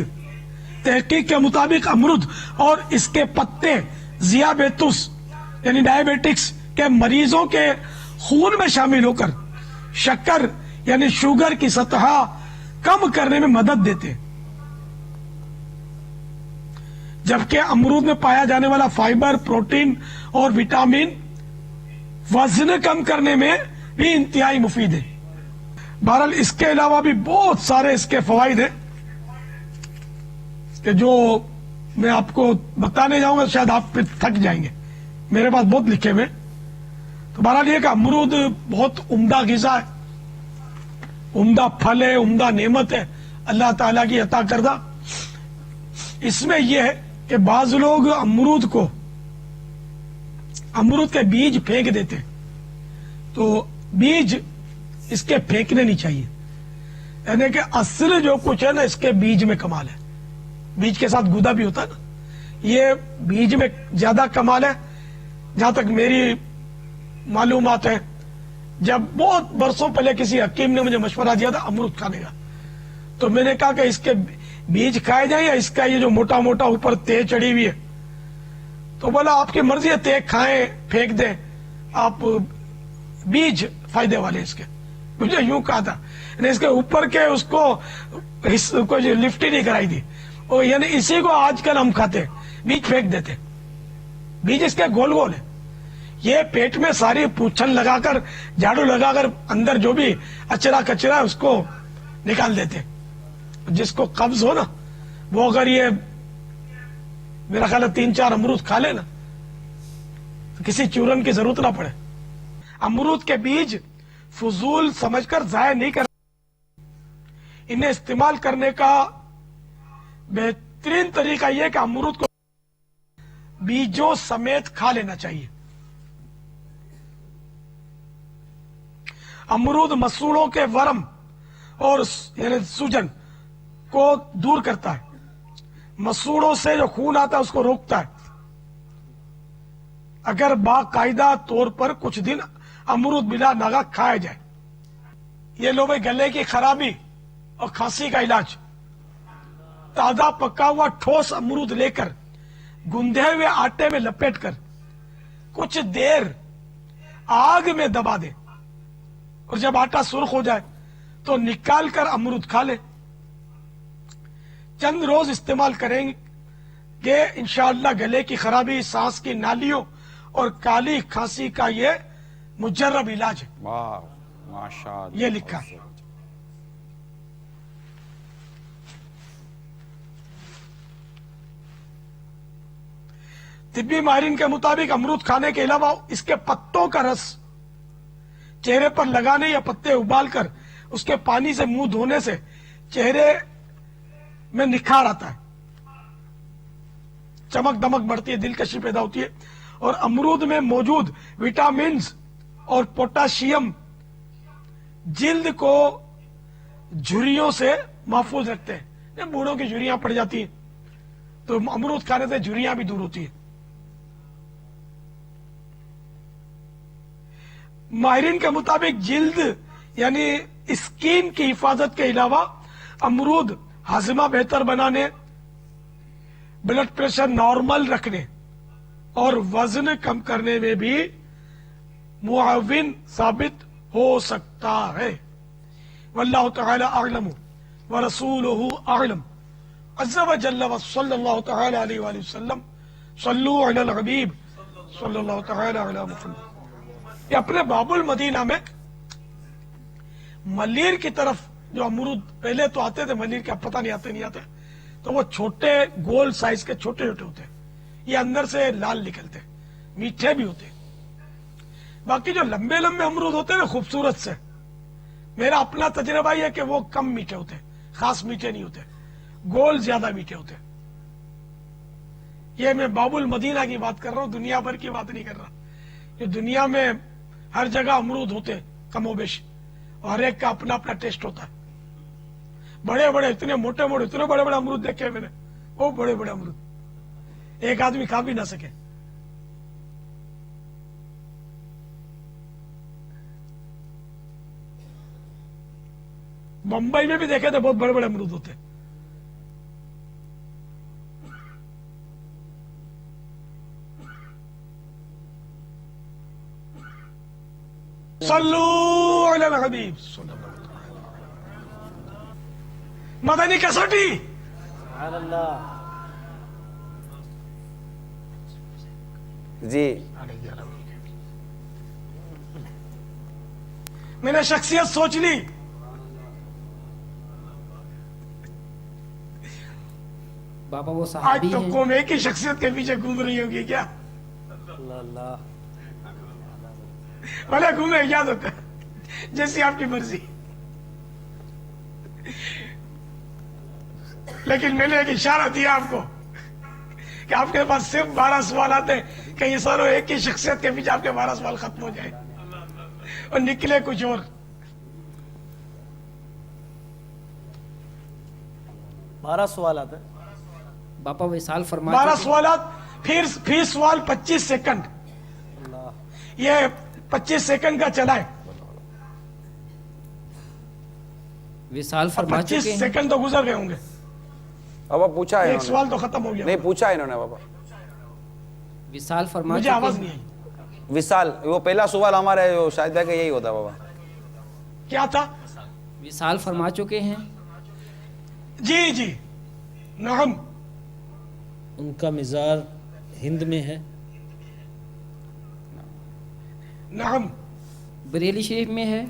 تحقیق کے مطابق امرود اور اس کے پتے ذیابیطس یعنی ڈائبیٹکس کے مریضوں کے خون میں شامل ہو کر شکر یعنی شوگر کی سطح کم کرنے میں مدد دیتے ہیں. جبکہ امرود میں پایا جانے والا فائبر، پروٹین اور وٹامن وزن کم کرنے میں بھی انتہائی مفید ہے. بہرحال اس کے علاوہ بھی بہت سارے اس کے فوائد ہیں کہ جو میں آپ کو بتانے جاؤں گا شاید آپ پھر تھک جائیں گے، میرے پاس بہت لکھے ہوئے. تو بہرحال یہ کہ امرود بہت عمدہ غذا ہے، عمدہ پھل ہے، عمدہ نعمت ہے اللہ تعالیٰ کی عطا کردہ. اس میں یہ ہے کہ بعض لوگ امرود کے بیج پھینک دیتے، تو بیج اس کے پھینکنے نہیں چاہیے، یعنی کہ اصل جو کچھ ہے نا اس کے بیج میں کمال ہے، بیج کے ساتھ گودا بھی ہوتا ہے نا، یہ بیج میں زیادہ کمال ہے۔ جہاں تک میری معلومات ہے، جب بہت برسوں پہلے کسی حکیم نے مجھے مشورہ دیا تھا امرود کھانے کا، تو میں نے کہا کہ اس کے بیج کھائے جائیں یا اس کا یہ جو موٹا موٹا اوپر تہ چڑھی ہوئی ہے؟ تو بولا آپ کی مرضی ہے، تہ کھائیں پھینک دیں، آپ بیج فائدے والے اس کے۔ مجھے یوں کہا تھا، یعنی اس کے اوپر کے اس کو لفٹ ہی نہیں کرائی تھی، اور یعنی اسی کو آج کل ہم کھاتے ہیں، بیج پھینک دیتے، بیج اس کے گول گول ہے، یہ پیٹ میں ساری پوچھل لگا کر جھاڑو لگا کر اندر جو بھی اچرا کچرا ہے اس کو نکال دیتے۔ جس کو قبض ہو نا وہ اگر یہ میرا خیال ہے 3-4 امرود کھا لے نا تو کسی چورن کی ضرورت نہ پڑے۔ امرود کے بیج فضول سمجھ کر ضائع نہیں کر، انہیں استعمال کرنے کا بہترین طریقہ یہ کہ امرود کو بیجوں سمیت کھا لینا چاہیے۔ امرود مسوڑوں کے ورم اور یعنی سوجن کو دور کرتا ہے، مسوڑوں سے جو خون آتا ہے اس کو روکتا ہے۔ اگر باقاعدہ طور پر کچھ دن امرود بلا ناغہ کھایا جائے، یہ لو بھائی گلے کی خرابی اور کھانسی کا علاج، تازہ پکا ہوا ٹھوس امرود لے کر گندھے ہوئے آٹے میں لپیٹ کر کچھ دیر آگ میں دبا دے، اور جب آٹا سرخ ہو جائے تو نکال کر امرود کھا لے۔ چند روز استعمال کریں گے انشاءاللہ گلے کی خرابی، سانس کی نالیوں اور کالی کھانسی کا یہ مجرب علاج ہے۔ واہ ماشاءاللہ، یہ لکھا ہے۔ طبی ماہرین کے مطابق امرود کھانے کے علاوہ اس کے پتوں کا رس چہرے پر لگانے یا پتے ابال کر اس کے پانی سے منہ دھونے سے چہرے میں نکھار آتا ہے، چمک دمک بڑھتی ہے، دلکشی پیدا ہوتی ہے، اور امرود میں موجود وٹامنز اور پوٹاشیم جلد کو جھریوں سے محفوظ رکھتے ہیں۔ بوڑھوں کی جھریاں پڑ جاتی ہیں تو امرود کھانے سے جھریاں بھی دور ہوتی ہیں۔ ماہرین کے مطابق جلد یعنی اسکین کی حفاظت کے علاوہ امرود ہاضمہ بہتر بنانے، بلڈ پریشر نارمل رکھنے اور وزن کم کرنے میں بھی معاون ثابت ہو سکتا ہے۔ واللہ تعالی اعلم ورسولہ اعلم عز وجل وصلی اللہ تعالی علیہ وآلہ وسلم صلو علی الحبیب صلی اللہ تعالی علی محمد۔ یہ اپنے باب المدینہ میں ملیر کی طرف جو امرود پہلے تو آتے تھے، ملیر کے اب پتہ نہیں آتے، تو وہ چھوٹے گول سائز کے چھوٹے چھوٹے ہوتے ہیں، یہ اندر سے لال نکلتے، میٹھے بھی ہوتے۔ باقی جو لمبے لمبے امرود ہوتے ہیں نا خوبصورت سے، میرا اپنا تجربہ یہ ہے کہ وہ کم میٹھے ہوتے، خاص میٹھے نہیں ہوتے، گول زیادہ میٹھے ہوتے۔ یہ میں باب المدینہ کی بات کر رہا ہوں، دنیا بھر کی بات نہیں کر رہا۔ یہ دنیا میں ہر جگہ امرود ہوتے کم و بیش، اور ہر ایک کا اپنا اپنا ٹیسٹ ہوتا ہے۔ بڑے بڑے اتنے موٹے موٹے اتنے بڑے بڑے امرود دیکھے میں نے، وہ بڑے بڑے امرود ایک آدمی کھا بھی نہ سکے۔ بمبئی میں بھی دیکھے تھے بہت بڑے بڑے امرود ہوتے۔ صلو علی الحبیب صلی اللہ علیہ وسلم۔ مدنی کسوٹی جی میں نے شخصیت سوچ لی، بابا وہ آج صحابی تو ہیں۔ قوم ایک ہی شخصیت کے پیچھے گھوم رہی ہوگی کیا؟ بھلے گھومے اجازت ہے، جیسی آپ کی مرضی، لیکن میں نے ایک اشارہ دیا آپ کو کہ آپ کے پاس صرف 12 سوال آتے ہیں کہ یہ ساروں ایک ہی شخصیت کے پیچھے آپ کے 12 سوال ختم ہو جائے اور نکلے کچھ اور. 12 سوالات ہیں. باپا وصال فرما 12 چکے سوالات، پھر سوال 25 سیکنڈ. یہ 25 سیکنڈ کا چلا ہے. وصال فرما 25 چکے ہیں. سیکنڈ تو گزر گئے ہوں گے. بابا پوچھا ہے ایک انہوں سوال تو ختم ہو گیا. نے، نہیں پوچھا ہے انہوں نے بابا. وصال فرما مجھے چکے آواز ہیں. نہیں آئی. وصال، وہ پہلا سوال ہمارا ہے، جو شاید ہے کہ یہی ہوتا ہے بابا. کیا تھا؟ وصال فرما چکے ہیں. جی جی نعم. ان کا مزار ہند میں ہے. نعم. بریلی شریف میں ہے.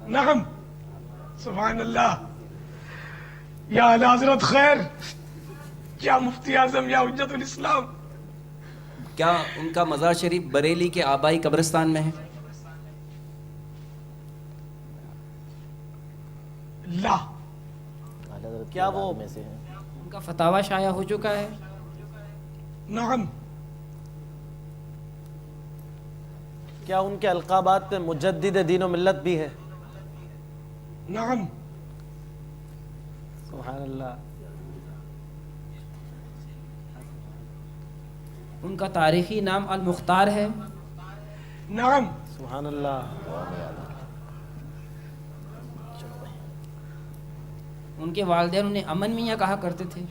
نعم. سبحان اللہ. یا اعلی حضرت خیر، یا مفتی اعظم، یا حجت الاسلام. کیا ان کا مزار شریف بریلی کے آبائی قبرستان میں ہے؟ لا. کیا وہ ان کا فتاوی شائع ہو چکا ہے. نعم. کیا ان کے القابات میں مجدد دین و ملت بھی ہے؟ نعم. سبحان اللہ. ان کا تاریخی نام المختار ہے. نعم. سبحان اللہ. ان کے والدین انہیں امن میاں کہا کرتے تھے.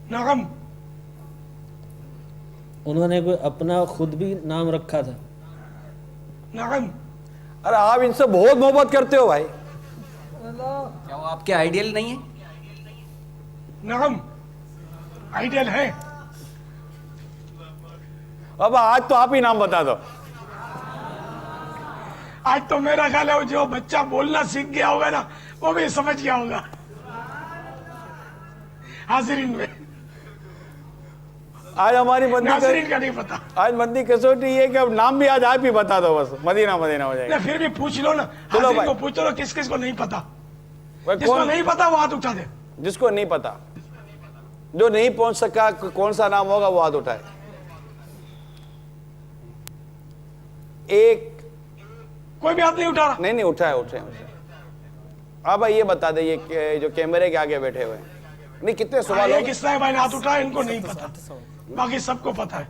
نعم. انہوں نے کوئی اپنا خود بھی نام رکھا تھا. نعم. ارے آپ ان سے بہت محبت کرتے ہو بھائی. کیا وہ آپ کے آئیڈیل نہیں ہیں؟ نعم. آئیڈیل ہے. بابا آج تو آپ ہی نام بتا دو. آج تو میرا خیال ہے جو بچہ بولنا سیکھ گیا ہوگا نا، وہ بھی سمجھ گیا ہوگا. حاضرین میں آج ہماری بندی ناظرین کا نہیں پتا. آج بندی کسوٹی یہ کہ اب نام بھی آج آپ ہی بتا دو، بس مدینہ مدینہ ہو جائے گا. پھر بھی پوچھ لو نا، چلو حاضرین بھائی. کو پوچھ لو کس کس کو نہیں پتا. بھائی جس کو کون، نہیں پتا وہ ہاتھ اٹھا دے. جس کو نہیں پتا، جو نہیں پہنچ سکا کون سا نام ہوگا وہ ہاتھ اٹھائے. ایک کوئی بھی ہاتھ نہیں اٹھا رہا. نہیں اٹھائے. آپ بھائی یہ بتا دیں، یہ جو کیمرے کے آگے بیٹھے ہوئے ہیں، نہیں کتنے سوال ایک اسلام بھائی نے ہاتھ اٹھایا، ان کو نہیں پتا، باقی سب کو پتا ہے.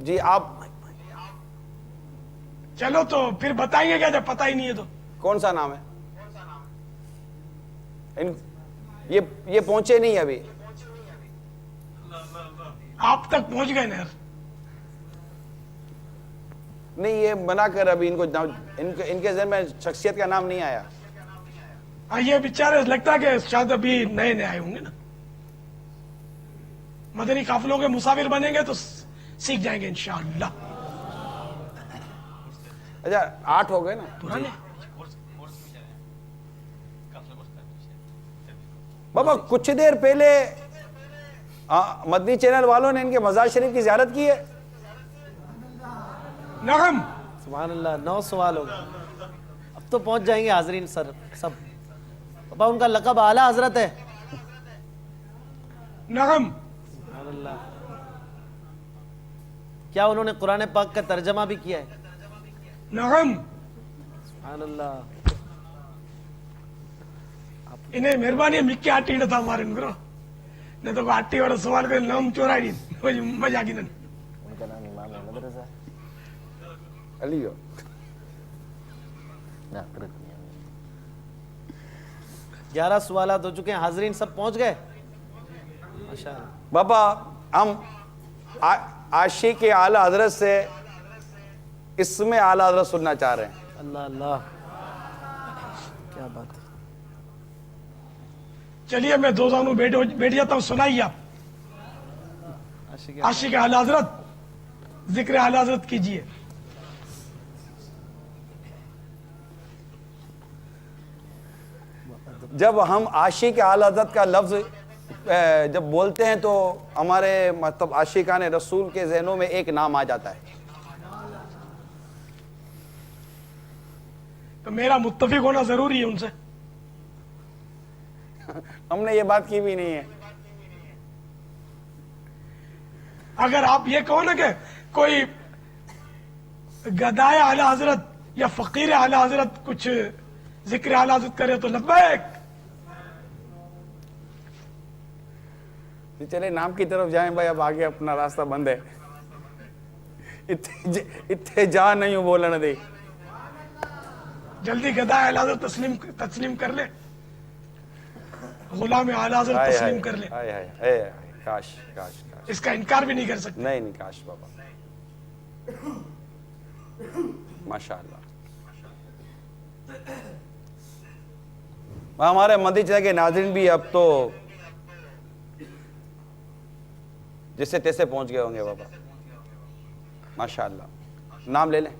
جی آپ چلو تو پھر بتائیں گے کیا جب پتا ہی نہیں ہے تو. کون سا نام ہے؟ یہ پہنچے نہیں ابھی. آپ تک پہنچ گئے نا. نہیں یہ بنا کر ابھی ان کو ان کے ذہن میں شخصیت کا نام نہیں آیا. یہ بیچارے لگتا ہے کہ شاید ابھی نئے نئے آئے ہوں گے نا. مدنی قافلوں کے مسافر بنیں گے تو سیکھ جائیں گے انشاءاللہ. اچھا 8 ہو گئے نا. پرانے بابا کچھ دیر پہلے مدنی چینل والوں نے ان کے مزار شریف کی زیارت کی ہے. نعم. سبحان اللہ. 9 سوال ہو گئے. اب تو پہنچ جائیں گے حاضرین سر سب. پاپا ان کا لقب اعلیٰ حضرت ہے. نعم. سبحان اللہ. کیا انہوں نے قرآن پاک کا ترجمہ بھی کیا ہے؟ نعم. سبحان اللہ. انہیں مہربانی مکی آٹی نہ تھا مارن کرو نہیں تو آٹی والا سوال کر نام چورائی نہیں مزہ کی نہیں. علی ہو. 11 سوالات ہو چکے ہیں. حاضرین سب پہنچ گئے؟ ماشاءاللہ. بابا ہم عاشق اعلیٰ حضرت سے اس میں اعلیٰ حضرت سننا چاہ رہے ہیں. اللہ اللہ، کیا بات ہے. چلیے میں دو زانوں بیٹھ جاتا ہوں. سنائیے آپ عاشق اعلیٰ حضرت، ذکر اعلیٰ حضرت کیجیے. جب ہم عاشق اعلیٰ حضرت کا لفظ جب بولتے ہیں تو ہمارے مطلب عاشقان رسول کے ذہنوں میں ایک نام آ جاتا ہے. تو میرا متفق ہونا ضروری ہے ان سے. ہم نے یہ بات کی بھی نہیں ہے. اگر آپ یہ کہو نا کہ کوئی گدائے اعلی حضرت یا فقیر اعلی حضرت کچھ ذکر اعلی حضرت کرے تو لبیک. چلے نام کی طرف جائیں بھائی, اب آگے اپنا راستہ بند ہے. اتنے جا نہیں ہوں بولنا دے. جلدی گدائے اعلی حضرت تسلیم کر لے, غلام اعلی حضرت تسلیم کر لے. کاش کاش کاش. اس کا انکار بھی نہیں کر سکتے. نہیں کاش بابا, ماشاءاللہ. ہمارے مدینہ کے ناظرین بھی اب تو جسے تیسے پہنچ گئے ہوں گے بابا, ماشاءاللہ. نام لے لیں.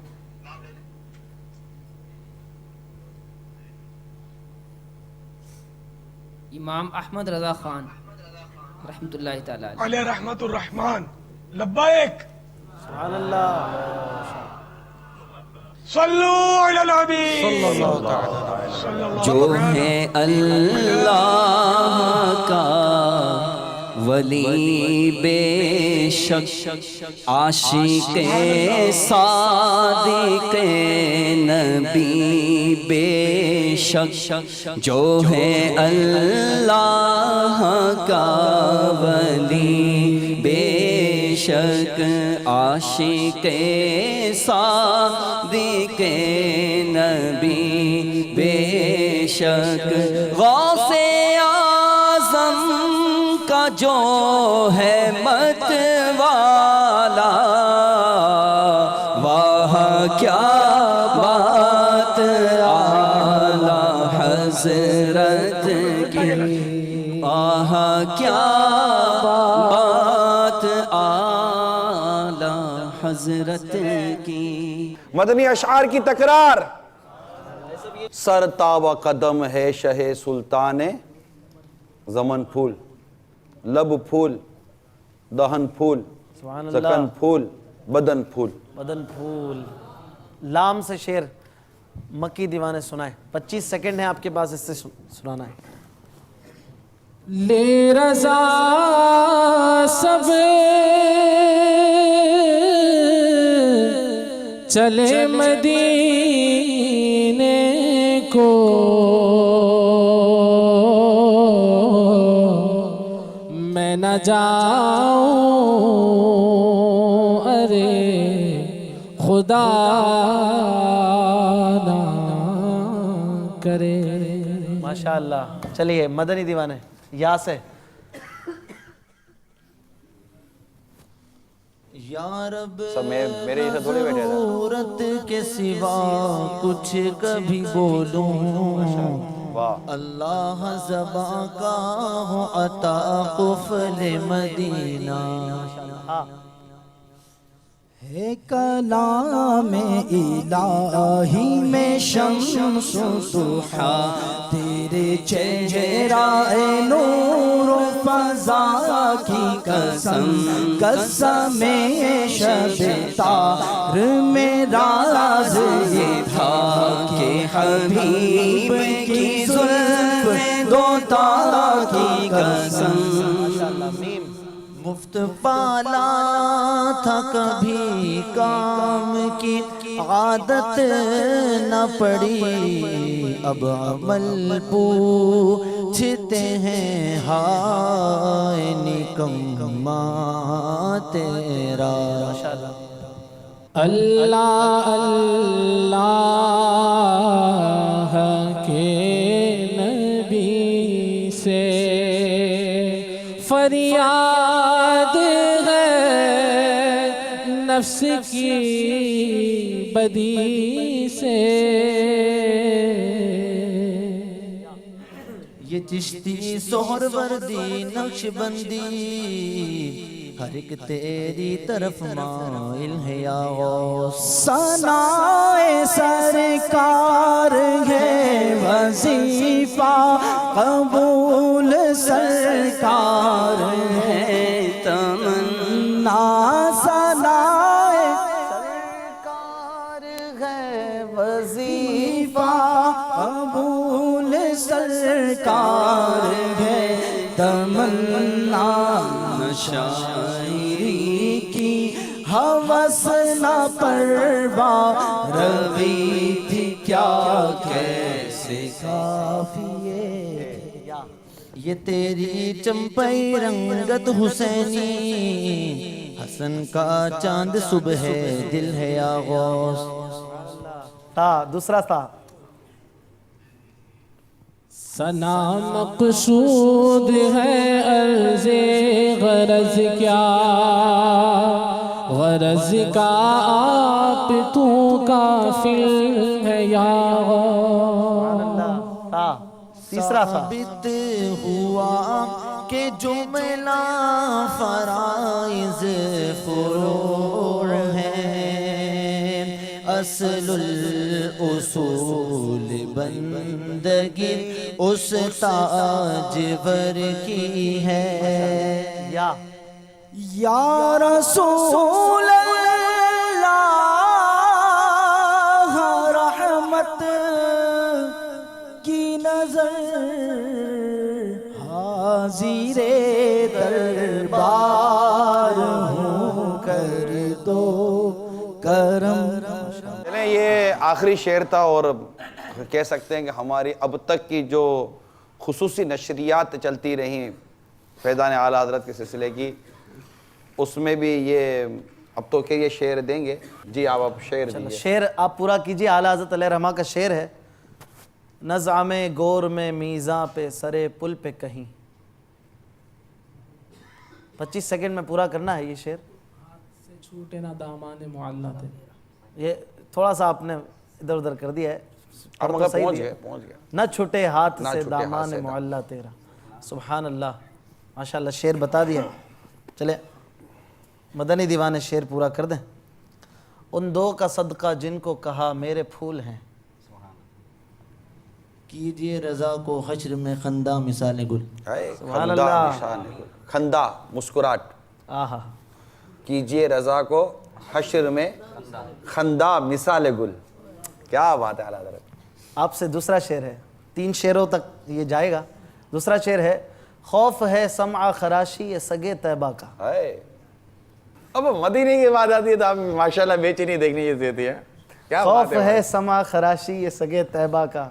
امام احمد رضا خان رحمۃ اللہ تعالی علیہ. علیہ رحمت الرحمن. لبیک. سبحان اللہ. صلو علی النبی. جو ہے اللہ کا ولی بے شک عاشق صادق نبی بے شک, جو ہے اللہ کا ولی بے شک عاشق صادق نبی بے شک, غوث اعظم کا جو ہے مت والا, واہ کیا بات اعلی حضرت کی, آہ کیا بات اعلی حضرت کی. مدنی اشعار کی تکرار. سر تاب قدم ہے شہ سلطان زمن پھول, لب پھول, دہن پھول, زکن پھول, بدن پھول. بدن پھول. لام سے شعر مکی دیوانے سنائے. 25 سیکنڈ ہیں آپ کے پاس, اس سے سنانا ہے. لے رضا سب چلے مدینے کو, میں نہ جاؤں ارے خدا نہ کرے. ماشاءاللہ. چلیے مدنی دیوانے یا سے. یا رب سب میرے جیسے تھوڑی بیٹھے تھے. ضرورت کے سوا کچھ کبھی بولوں, اللہ زباں کا ہو عطا قفل مدینہ. ہے کلام الہی میں شمس ضحا, تیرے چہرہ نور و فضا کی قسم, قسم شب تار میں راز یہ تھا کہ حبیب کی زلف دو تا کی قسم. مفت پالا تھا کبھی کام کی عادت نہ پڑی, اب عمل پوچھتے ہیں ہائے نکما تیرا. اللہ اللہ کے نبی سے فریاد ہے نفس کی بدی سے. یہ چشتی سہر وردی نقش بندی ہر ایک تیری طرف مائل ہے یا غوث. ثنائے سرکار ہے وظیفہ قبول سرکار ہے تمنا. ثنائے سرکار ہے وظیفہ شاعری کی ہوس نہ پروا روی تھی کیا کیسے کافیے یہ تیری چمپئی رنگت حسینی حسن کا چاند صبح دل ہے یا غوث. تا دوسرا تھا ثنا مقصود ہے عرض غرض کیا غرض کا آپ تو کافل ہے یا تیسرا تھا ثابت ہوا کہ جملہ فرائض فروع ہیں اصل الاصول بندگی اس تاجور کی ہے. یا رسول اللہ رحمت کی نظر حاضر دربار ہوں کر دو کرم. چلیں یہ آخری شعر تھا اور کہہ سکتے ہیں کہ ہماری اب تک کی جو خصوصی نشریات چلتی رہیں فیضان اعلیٰ حضرت کے سلسلے کی اس میں بھی یہ اب تو کہ یہ شعر دیں گے. جی آپ شعر دیجئے. شعر آپ پورا کیجئے. اعلیٰ حضرت علیہ رحمہ کا شعر ہے نزع میں گور میں میزاں پہ سرے پل پہ کہیں. 25 سیکنڈ میں پورا کرنا ہے یہ شعر. ہاتھ سے چھوٹے نہ دامان معلّہ تیرا. یہ تھوڑا سا آپ نے ادھر ادھر کر دیا ہے. اب مگر پہنچ گئے. نہ چھوٹے ہاتھ سے دامان معلّہ تیرا. سبحان اللہ ماشاءاللہ شعر بتا دیا. چلے مدنی دیوان شعر پورا کر دیں. ان دو کا صدقہ جن کو کہا میرے پھول ہیں کیجئے رضا کو حشر میں خندہ مثال گل. سبحان اللہ. خندہ مسکراہٹ. آہا. کیجئے رضا کو حشر میں خندہ مثال گل. کیا بات ہے اعلیٰ حضرت. آپ سے دوسرا شعر ہے. 3 شعروں تک یہ جائے گا. دوسرا شعر ہے خوف ہے سمع خراشی یہ سگے طیبہ کا. اب مدینے کی بات آتی ہے تو آپ ماشاءاللہ بےچینی دیکھنی یہ دیتی ہے. کیا خوف ہے سمع خراشی یہ سگے طیبہ کا.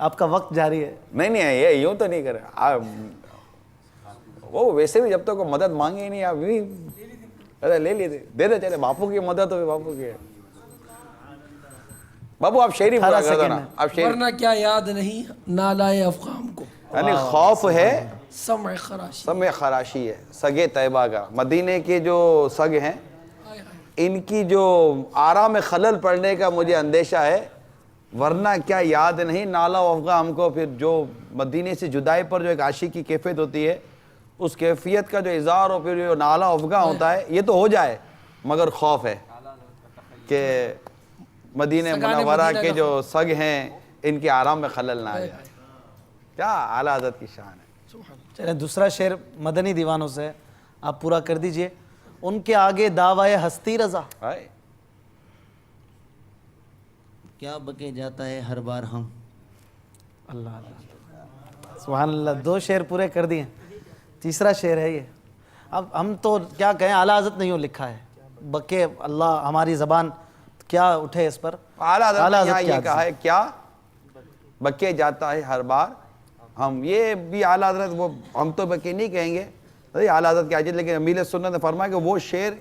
آپ کا وقت جاری ہے. نہیں یہ یوں تو نہیں کرے. وہ ویسے بھی جب تک وہ مدد مانگے ہی نہیں آپ بھی لے لیتے دے دے. چلے باپو کی مدد ہوئی باپو کی. باپو آپ شعری پورا کر دو نا. آپ شعری. ورنہ کیا یاد نہیں نالائے افغام کو. یعنی خوف ہے سمع خراشی. سمع خراشی ہے سگے طیبہ کا. مدینے کے جو سگ ہیں ان کی جو آرام میں خلل پڑنے کا مجھے اندیشہ ہے. ورنہ کیا یاد نہیں نالا و افغاں ہم کو. پھر جو مدینے سے جدائی پر جو ایک عاشق کی کیفیت ہوتی ہے اس کیفیت کا جو اظہار ہو پھر جو نالا و افغاں ہوتا ہے یہ تو ہو جائے مگر خوف ہے کہ مدینہ منورہ کے جو سگ ہیں ان کے آرام میں خلل نہ آ جائے. کیا اعلیٰ حضرت کی شان ہے. چلیں دوسرا شعر مدنی دیوانوں سے آپ پورا کر دیجئے. ان کے آگے دعوی ہستی رضا. کیا بکے جاتا ہے ہر بار ہم. اللہ اللہ سبحان اللہ. 2 شعر پورے کر دیے. تیسرا شعر ہے یہ. اب ہم تو کیا کہیں اعلیٰ حضرت نہیں لکھا ہے. بکے اللہ ہماری زبان کیا اٹھے اس پر. اعلیٰ حضرت نے یہ کہا ہے کیا بکے جاتا ہے ہر بار ہم. یہ بھی اعلیٰ حضرت وہ ہم تو بکے نہیں کہیں گے اعلیٰ حضرت کی عاجز. لیکن امیر سنت نے فرمایا کہ وہ شعر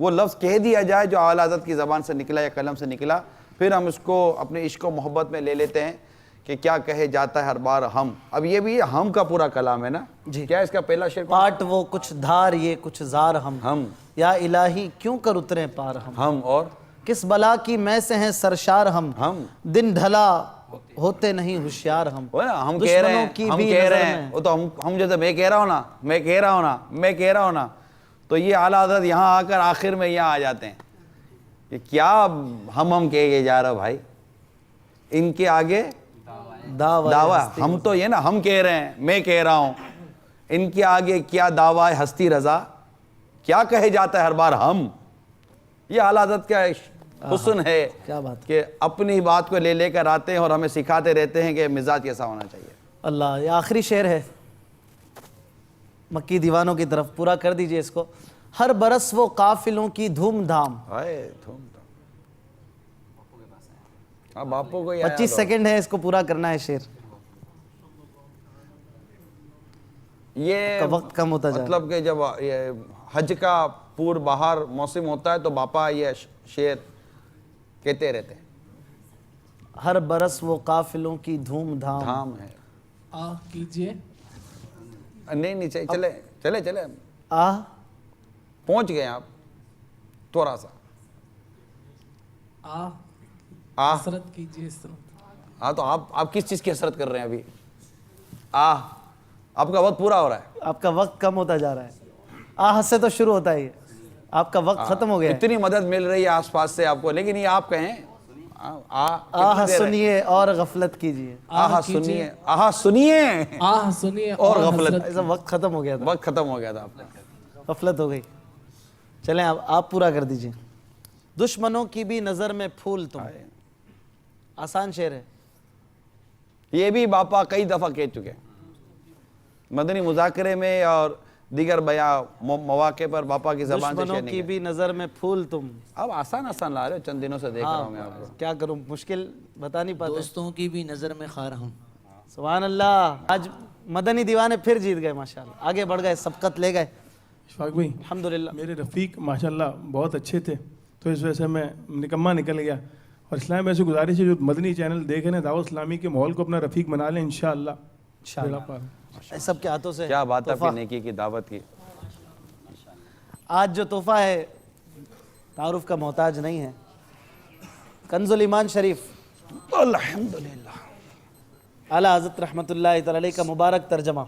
وہ لفظ کہہ دیا جائے جو اعلیٰ حضرت کی زبان سے نکلا یا قلم سے نکلا پھر ہم اس کو اپنے عشق و محبت میں لے لیتے ہیں کہ کیا کہے جاتا ہے ہر بار ہم. اب یہ بھی ہم کا پورا کلام ہے نا. جی کیا اس کا پہلا شعر پاٹ وہ کچھ دھار یہ کچھ زار ہم یا الہی کیوں کر اترے پار ہم اور کس بلا کی میں سے ہیں سرشار ہم دن ڈھلا ہوتے نہیں ہوشیار ہم. ہم کہہ رہے ہیں وہ تو ہم جیسے میں کہہ رہا ہوں نا تو یہ اعلیٰ حضرت یہاں آ کر آخر میں یہاں آ جاتے ہیں کہ کیا ہم کہے گے جا رہا بھائی. ان کے آگے دعویٰ ہم تو یہ نا ہم کہہ رہے ہیں میں کہہ رہا ہوں. ان کے آگے کیا دعویٰ ہستی رضا کیا کہے جاتا ہے ہر بار ہم. یہ اعلیٰ حضرت کا حسن ہے کہ اپنی بات کو لے کر آتے ہیں اور ہمیں سکھاتے رہتے ہیں کہ مزاج کیسا ہونا چاہیے. اللہ. یہ آخری شعر ہے مکی دیوانوں کی طرف پورا کر دیجئے اس کو. ہر برس وہ قافلوں کی دھوم دھام. باپو کو 25 سیکنڈ ہے اس کو پورا کرنا ہے شعر. یہ وقت کم ہوتا جائے. مطلب کہ جب یہ حج کا پور باہر موسم ہوتا ہے تو باپا یہ شعر کہتے رہتے ہیں. ہر برس وہ قافلوں کی دھوم دھام ہے. کیجئے. نہیں چلے پہنچ گئے آپ تھوڑا سا. حسرت کیجئے اس طرح. تو آپ کس چیز کی حسرت کر رہے ہیں ابھی؟ آپ کا وقت پورا ہو رہا ہے. آپ کا وقت کم ہوتا جا رہا ہے. سے تو شروع ہوتا ہے. آپ کا وقت ختم ہو گیا. اتنی مدد مل رہی ہے آس پاس سے آپ کو, لیکن یہ آپ کہیں سنیے اور غفلت کیجئے. سنیے اور غفلت. ایسا وقت ختم ہو گیا تھا. وقت ختم ہو گیا تھا آپ کا. غفلت ہو گئی. چلیں آپ پورا کر دیجئے. دشمنوں کی بھی نظر میں پھول تم. آسان شعر ہے. یہ بھی باپا کئی دفعہ کہہ چکے مدنی مذاکرے میں اور دیگر مواقع پر باپا کی زبان سے شعر. دشمنوں کی بھی نظر میں پھول تم. اب آسان لا رہے ہو, چند دنوں سے دیکھ رہا ہوں میں آپ کو. کیا کروں, مشکل بتا نہیں پاتے. دوستوں کی بھی نظر میں خار ہوں. سبحان اللہ. آج مدنی دیوانے پھر جیت گئے ماشاءاللہ. آگے بڑھ گئے, سبقت لے گئے. اشفاق بھائی الحمدللہ میرے رفیق ماشاءاللہ بہت اچھے تھے, تو اس وجہ سے میں نکمہ نکل گیا. اور اسلام ایسی گزارش ہے جو مدنی چینل دیکھ رہے ہیں دعوت اسلامی کے ماحول کو اپنا رفیق بنا لیں انشاءاللہ. سب کے ہاتھوں سے کیا بات ہے نیکی کی دعوت کی. آج جو تحفہ ہے تعارف کا محتاج نہیں ہے. کنز الایمان شریف الحمدللہ اعلیٰ حضرت رحمۃ اللہ تعالی علیہ کا مبارک ترجمہ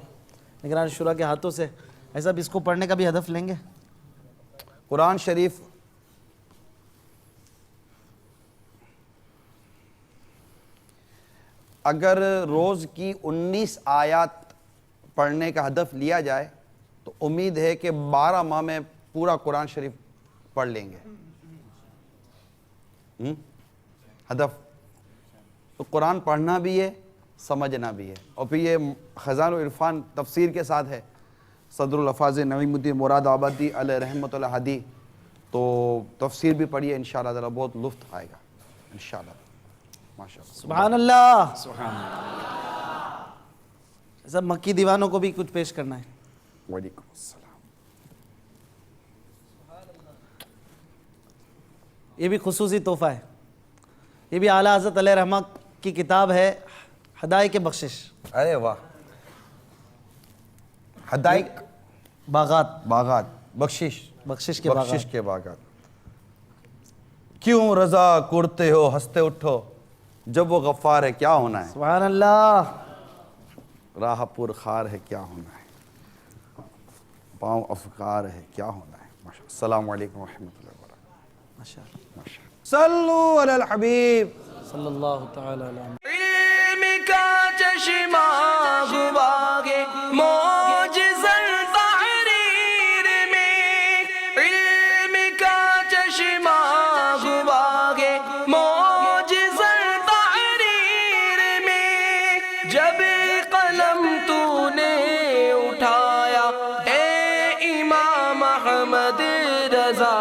نگران شورا کے ہاتھوں سے. ایسا بھی اس کو پڑھنے کا بھی ہدف لیں گے. قرآن شریف اگر روز کی 19 آیات پڑھنے کا ہدف لیا جائے تو امید ہے کہ 12 ماہ میں پورا قرآن شریف پڑھ لیں گے. ہدف تو قرآن پڑھنا بھی ہے, سمجھنا بھی ہے. اور پھر یہ خزان العرفان تفسیر کے ساتھ ہے. صدر الحفاظ نعیم الدین مراد آبادی علیہ رحمۃ اللہ ہدی, تو تفسیر بھی پڑھیے انشاءاللہ تعالی, بہت لطف آئے گا انشاءاللہ. ماشاءاللہ سبحان اللہ. سب مکی دیوانوں کو بھی کچھ پیش کرنا ہے. وعلیکم السلام. یہ بھی خصوصی تحفہ ہے. یہ بھی اعلیٰ حضرت علیہ رحمہ کی کتاب ہے حدائق بخشش. ارے واہ. حدائق باغات بخشش کے باغات. کیوں رضا کرتے ہو ہنستے اٹھو, جب وہ غفار ہے کیا ہونا ہے. سبحان اللہ. راہ پر خار ہے کیا ہونا ہے, پاؤں افکار ہے کیا ہونا ہے. السلام علیکم ورحمۃ اللہ وبرکاتہ. صلو علی الحبیب صلی اللہ تعالی علیہ. علم کا چشمہ غباغے معجزہ تحریر میں, علم کا چشمہ غباغے معجزہ تحریر میں, جب قلم تو نے اٹھایا اے امام احمد رضا.